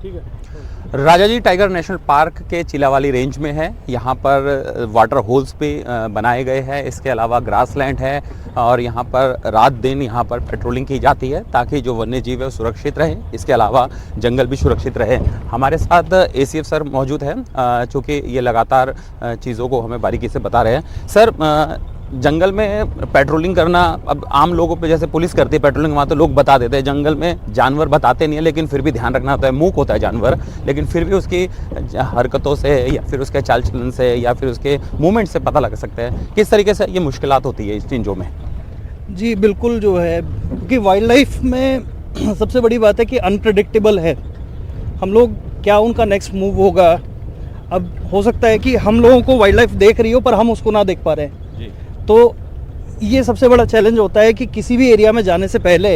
ठीक है। Rajaji tiger national park के चिलावाली रेंज में है। यहाँ पर वाटर होल्स भी बनाए गए हैं। इसके अलावा ग्रासलैंड है और यहाँ पर रात दिन यहाँ पर पेट्रोलिंग की जाती है ताकि जो वन्य जीव है वो सुरक्षित रहे। इसके अलावा जंगल भी सुरक्षित रहे। हमारे साथ एसीएफ सर मौजूद है, चूँकि ये लगातार चीज़ों को हमें बारीकी से बता रहे हैं। सर, जंगल में पेट्रोलिंग करना अब आम लोगों पे जैसे पुलिस करती है पेट्रोलिंग, वहाँ तो लोग बता देते हैं। जंगल में जानवर बताते नहीं है, लेकिन फिर भी ध्यान रखना होता है। मूक होता है जानवर, लेकिन फिर भी उसकी हरकतों से या फिर उसके चाल चलन से या फिर उसके मूवमेंट से पता लग सकता है किस तरीके से ये मुश्किलात होती है इस चीज़ों में। जी बिल्कुल, जो है कि वाइल्ड लाइफ में सबसे बड़ी बात है कि अनप्रेडिक्टेबल है। हम लोग क्या उनका नेक्स्ट मूव होगा। अब हो सकता है कि हम लोगों को वाइल्ड लाइफ देख रही हो पर हम उसको ना देख पा रहे हैं। तो ये सबसे बड़ा चैलेंज होता है कि किसी भी एरिया में जाने से पहले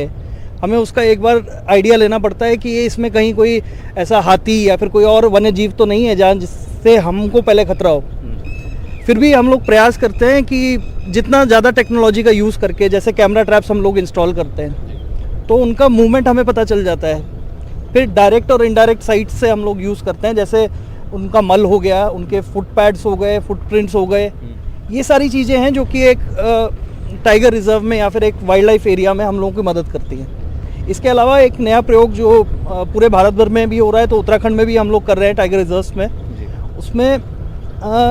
हमें उसका एक बार आइडिया लेना पड़ता है कि ये इसमें कहीं कोई ऐसा हाथी या फिर कोई और वन्य जीव तो नहीं है जहाँ जिससे हमको पहले खतरा हो। फिर भी हम लोग प्रयास करते हैं कि जितना ज़्यादा टेक्नोलॉजी का यूज़ करके, जैसे कैमरा ट्रैप्स हम लोग इंस्टॉल करते हैं तो उनका मूवमेंट हमें पता चल जाता है। फिर डायरेक्ट और इनडायरेक्ट साइट्स से हम लोग यूज़ करते हैं, जैसे उनका मल हो गया, उनके फुट पैड्स हो गए, फुटप्रिंट्स हो गए। ये सारी चीज़ें हैं जो कि एक टाइगर रिजर्व में या फिर एक वाइल्ड लाइफ एरिया में हम लोगों की मदद करती हैं। इसके अलावा एक नया प्रयोग जो पूरे भारत भर में भी हो रहा है, तो उत्तराखंड में भी हम लोग कर रहे हैं टाइगर रिजर्व्स में। उसमें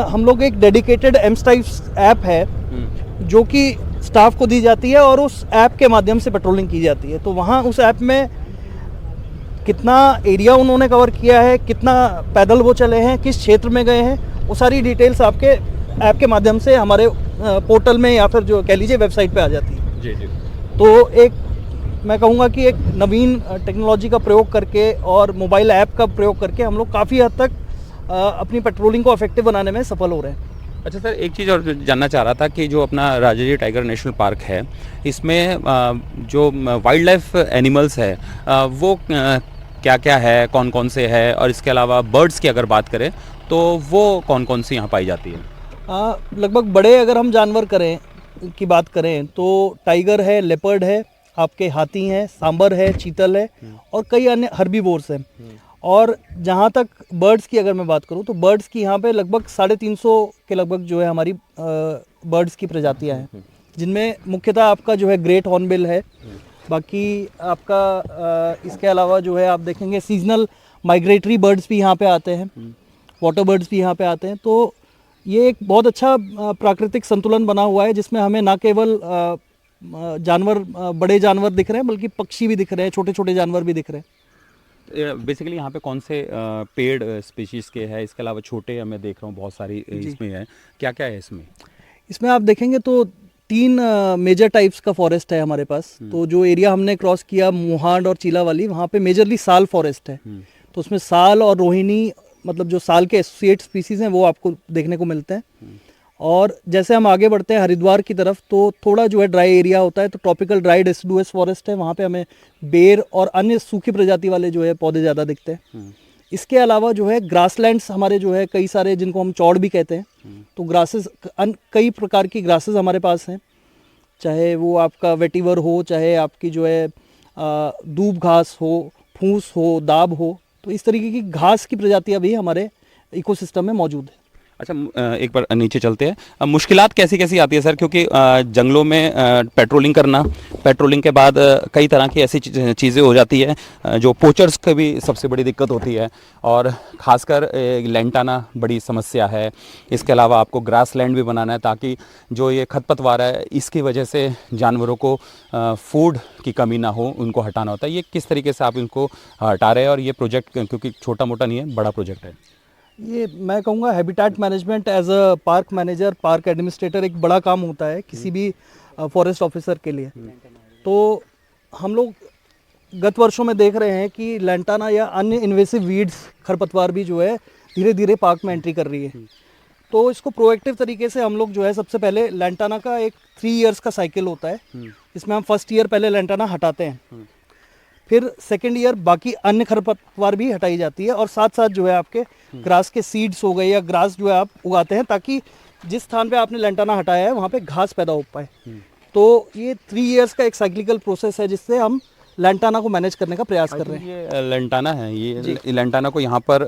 हम लोग एक डेडिकेटेड एमस्टाइप्स ऐप है जो कि स्टाफ को दी जाती है और उस ऐप के माध्यम से पेट्रोलिंग की जाती है। तो वहाँ उस ऐप में कितना एरिया उन्होंने कवर किया है, कितना पैदल वो चले हैं, किस क्षेत्र में गए हैं, वो सारी डिटेल्स आपके ऐप के माध्यम से हमारे पोर्टल में या फिर जो कह लीजिए वेबसाइट पे आ जाती है। जी। तो एक मैं कहूँगा कि एक नवीन टेक्नोलॉजी का प्रयोग करके और मोबाइल ऐप का प्रयोग करके हम लोग काफ़ी हद तक अपनी पेट्रोलिंग को इफेक्टिव बनाने में सफल हो रहे हैं। अच्छा सर, एक चीज़ और जानना चाह रहा था कि जो अपना राजाजी टाइगर नेशनल पार्क है, इसमें जो वाइल्ड लाइफ एनिमल्स है वो क्या क्या है, कौन कौन से है, और इसके अलावा बर्ड्स की अगर बात करें तो वो कौन कौन सी यहाँ पाई जाती है? लगभग बड़े अगर हम जानवर की बात करें तो टाइगर है, लेपर्ड है, आपके हाथी हैं, सांबर है, चीतल है और कई अन्य हर्बीवोर्स हैं। और जहाँ तक बर्ड्स की अगर मैं बात करूँ तो बर्ड्स की यहाँ पे लगभग 350 के लगभग जो है हमारी बर्ड्स की प्रजातियाँ हैं, जिनमें मुख्यतः आपका जो है ग्रेट हॉर्नबिल है। बाकी आपका इसके अलावा जो है आप देखेंगे सीजनल माइग्रेटरी बर्ड्स भी यहाँ पे आते हैं, वाटर बर्ड्स भी यहाँ पे आते हैं। तो ये एक बहुत अच्छा प्राकृतिक संतुलन बना हुआ है जिसमें हमें ना केवल जानवर, बड़े जानवर दिख रहे हैं, बल्कि पक्षी भी दिख रहे हैं, छोटे छोटे जानवर भी दिख रहे हैं। बेसिकली यहाँ पे कौन से पेड़ स्पीशीज़ के हैं? इसके अलावा छोटे मैं देख रहा हूँ बहुत सारी इसमें है। क्या क्या है इसमें? इसमें आप देखेंगे तो 3 मेजर टाइप्स का फॉरेस्ट है हमारे पास। तो जो एरिया हमने क्रॉस किया मोहांड और चीलावाली, वहाँ पे मेजरली साल फॉरेस्ट है। तो उसमें साल और रोहिणी, मतलब जो साल के एसोसिएट स्पीसीज हैं, वो आपको देखने को मिलते हैं। और जैसे हम आगे बढ़ते हैं हरिद्वार की तरफ तो थोड़ा जो है ड्राई एरिया होता है, तो ट्रॉपिकल ड्राई डेसिडुअस फॉरेस्ट है, वहाँ पे हमें बेर और अन्य सूखी प्रजाति वाले जो है पौधे ज़्यादा दिखते हैं। इसके अलावा जो है ग्रासलैंड्स हमारे जो है कई सारे, जिनको हम चौड़ भी कहते हैं। तो ग्रासेस, कई प्रकार की ग्रासेस हमारे पास हैं, चाहे वो आपका वेटिवर हो, चाहे आपकी जो है दूब घास हो, फूस हो, दाब हो। तो इस तरीके की घास की प्रजातियां भी हमारे इकोसिस्टम में मौजूद है। अच्छा, एक बार नीचे चलते हैं। मुश्किलात कैसी कैसी आती है सर? क्योंकि जंगलों में पेट्रोलिंग के बाद कई तरह की ऐसी चीज़ें हो जाती है जो पोचर्स की भी सबसे बड़ी दिक्कत होती है, और ख़ासकर लैंटाना बड़ी समस्या है। इसके अलावा आपको ग्रास लैंड भी बनाना है ताकि जो ये खरपतवार है इसकी वजह से जानवरों को फूड की कमी ना हो, उनको हटाना होता है। ये किस तरीके से आप इनको हटा रहे हैं? और ये प्रोजेक्ट क्योंकि छोटा मोटा नहीं है, बड़ा प्रोजेक्ट है। ये मैं कहूँगा habitat management as a park manager, park administrator एक बड़ा काम होता है किसी भी फॉरेस्ट ऑफिसर के लिए। तो हम लोग गत वर्षों में देख रहे हैं कि लैंटाना या अन्य इन्वेसिव वीड्स, खरपतवार भी जो है धीरे धीरे पार्क में एंट्री कर रही है। तो इसको प्रोएक्टिव तरीके से हम लोग जो है, सबसे पहले लैंटाना का एक 3 इयर्स का साइकिल होता है, इसमें हम फर्स्ट ईयर पहले लैंटाना हटाते हैं, फिर सेकेंड ईयर बाकी अन्य खरपतवार भी हटाई जाती है, और साथ साथ जो है आपके ग्रास के सीड्स हो गए या ग्रास जो है आप उगाते हैं ताकि जिस स्थान पे आपने लैंटाना हटाया है वहाँ पे घास पैदा हो पाए। तो ये 3 इयर्स का एक साइक्लिकल प्रोसेस है जिससे हम लैंटाना को मैनेज करने का प्रयास कर रहे हैं। ये लेंटाना है, ये लेंटाना को यहाँ पर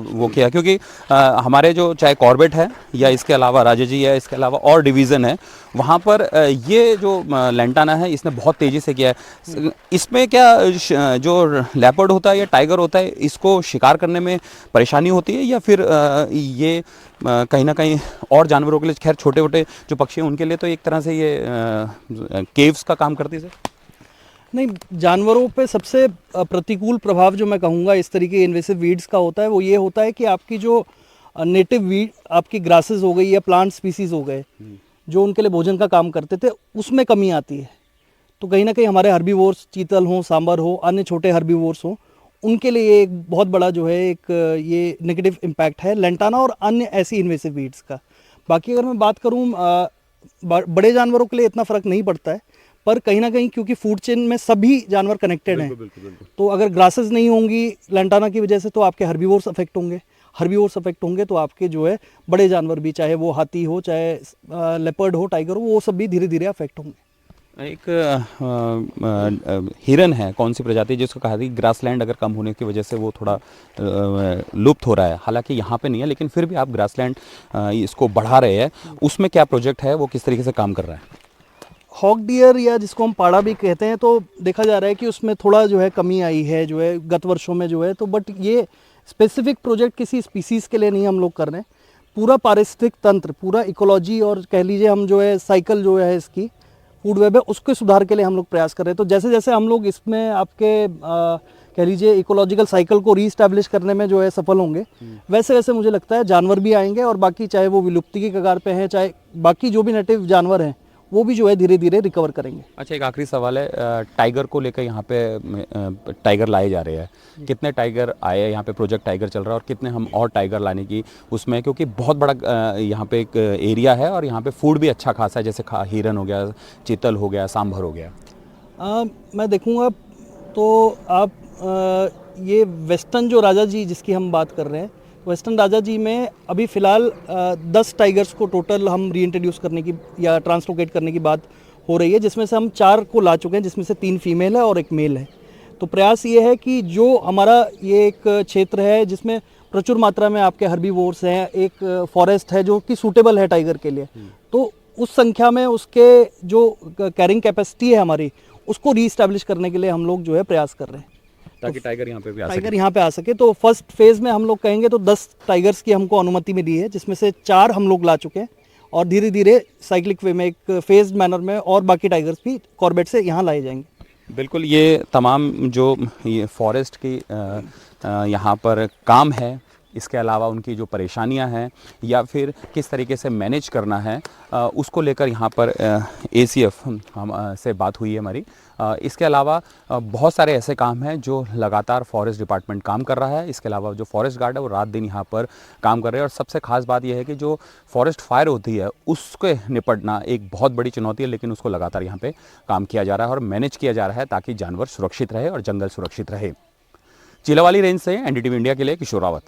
वो किया क्योंकि हमारे जो चाहे कॉर्बेट है या इसके अलावा राजाजी है, इसके अलावा और डिवीज़न है, वहाँ पर ये जो लेंटाना है इसने बहुत तेज़ी से किया है। इसमें क्या जो लेपर्ड होता है या टाइगर होता है, इसको शिकार करने में परेशानी होती है या फिर ये कहीं ना कहीं और जानवरों के लिए, खैर छोटे छोटे जो पक्षी हैं उनके लिए तो एक तरह से ये केव्स का काम करती है सर? नहीं, जानवरों पे सबसे प्रतिकूल प्रभाव जो मैं कहूँगा इस तरीके इन्वेसिव वीड्स का होता है वो ये होता है कि आपकी जो नेटिव वीड, आपकी ग्रासेस हो गई या प्लांट स्पीसीज हो गए जो उनके लिए भोजन का काम करते थे, उसमें कमी आती है। तो कहीं ना कहीं हमारे हर्बीवोर्स, चीतल हो, सांबर हो, अन्य छोटे हर्बीवोर्स हो, उनके लिए एक बहुत बड़ा जो है एक ये नेगेटिव इम्पैक्ट है लेंटाना और अन्य ऐसी इन्वेसिव वीड्स का। बाकी अगर मैं बात करूँ बड़े जानवरों के लिए इतना फ़र्क नहीं पड़ता है, पर कहीं ना कहीं क्योंकि फूड चेन में सभी जानवर कनेक्टेड हैं, तो अगर ग्रासेस नहीं होंगी लेंटाना की वजह से तो आपके हर्बीवोर्स अफेक्ट होंगे, हर्बीवोर्स अफेक्ट होंगे तो आपके जो है बड़े जानवर भी, चाहे वो हाथी हो, चाहे लेपर्ड हो, टाइगर हो, वो सब भी धीरे धीरे अफेक्ट होंगे। एक हिरन है, कौन सी प्रजाति जिसको कहा थी ग्रासलैंड अगर कम होने की वजह से वो थोड़ा लुप्त हो रहा है, हालांकि यहाँ पे नहीं है लेकिन फिर भी आप ग्रासलैंड इसको बढ़ा रहे हैं, उसमें क्या प्रोजेक्ट है, वो किस तरीके से काम कर रहा है? हॉक डियर या जिसको हम पाड़ा भी कहते हैं, तो देखा जा रहा है कि उसमें थोड़ा जो है कमी आई है जो है गत वर्षों में जो है, तो बट ये स्पेसिफिक प्रोजेक्ट किसी स्पीसीज़ के लिए नहीं हम लोग कर रहे हैं। पूरा पारिस्थितिक तंत्र, पूरा इकोलॉजी और कह लीजिए हम जो है साइकिल जो है इसकी फूड वेब है, उसके सुधार के लिए हम लोग प्रयास कर रहे हैं। तो जैसे जैसे हम लोग इसमें आपके कह लीजिए इकोलॉजिकल साइकिल को रीस्टैब्लिश करने में जो है सफल होंगे, वैसे वैसे मुझे लगता है जानवर भी आएंगे और बाकी चाहे वो विलुप्ति की कगार पे हैं, चाहे बाकी जो भी नेटिव जानवर हैं वो भी जो है धीरे धीरे रिकवर करेंगे। अच्छा, एक आखिरी सवाल है, टाइगर को लेकर यहाँ पे टाइगर लाए जा रहे हैं, कितने टाइगर आए हैं यहाँ पे, प्रोजेक्ट टाइगर चल रहा है और कितने हम और टाइगर लाने की उसमें, क्योंकि बहुत बड़ा यहाँ पे एक एरिया है और यहाँ पे फूड भी अच्छा खासा है, जैसे हिरन हो गया, चीतल हो गया, सांभर हो गया। मैं देखूँगा तो आप ये वेस्टर्न जो राजा जी जिसकी हम बात कर रहे हैं, वेस्टर्न राजा जी में अभी फ़िलहाल 10 टाइगर्स को टोटल हम रीइंट्रोड्यूस करने की या ट्रांसलोकेट करने की बात हो रही है, जिसमें से हम 4 को ला चुके हैं, जिसमें से 3 फीमेल है और 1 मेल है। तो प्रयास ये है कि जो हमारा ये एक क्षेत्र है जिसमें प्रचुर मात्रा में आपके हर्बीवोर्स हैं, एक फॉरेस्ट है जो कि सूटेबल है टाइगर के लिए, तो उस संख्या में उसके जो कैरिंग कैपेसिटी है हमारी, उसको रीइस्टैब्लिश करने के लिए हम लोग जो है प्रयास कर रहे हैं ताकि टाइगर यहाँ पे भी आ सके। तो फर्स्ट फेज़ में हम लोग कहेंगे तो 10 टाइगर्स की हमको अनुमति मिली है, जिसमें से 4 हम लोग ला चुके हैं और धीरे धीरे साइक्लिक वे में एक फेज्ड मैनर में और बाकी टाइगर्स भी कॉर्बेट से यहाँ लाए जाएंगे। बिल्कुल, ये तमाम जो ये फॉरेस्ट की यहाँ पर काम है, इसके अलावा उनकी जो परेशानियां हैं या फिर किस तरीके से मैनेज करना है, उसको लेकर यहाँ पर ACF हम से बात हुई है हमारी। इसके अलावा बहुत सारे ऐसे काम हैं जो लगातार फॉरेस्ट डिपार्टमेंट काम कर रहा है। इसके अलावा जो फॉरेस्ट गार्ड है वो रात दिन यहाँ पर काम कर रहे हैं और सबसे खास बात यह है कि जो फॉरेस्ट फायर होती है उसके निपटना एक बहुत बड़ी चुनौती है, लेकिन उसको लगातार यहाँ पे काम किया जा रहा है और मैनेज किया जा रहा है ताकि जानवर सुरक्षित रहे और जंगल सुरक्षित रहे। चिलावाली रेंज से NDTV इंडिया के लिए किशोर रावत।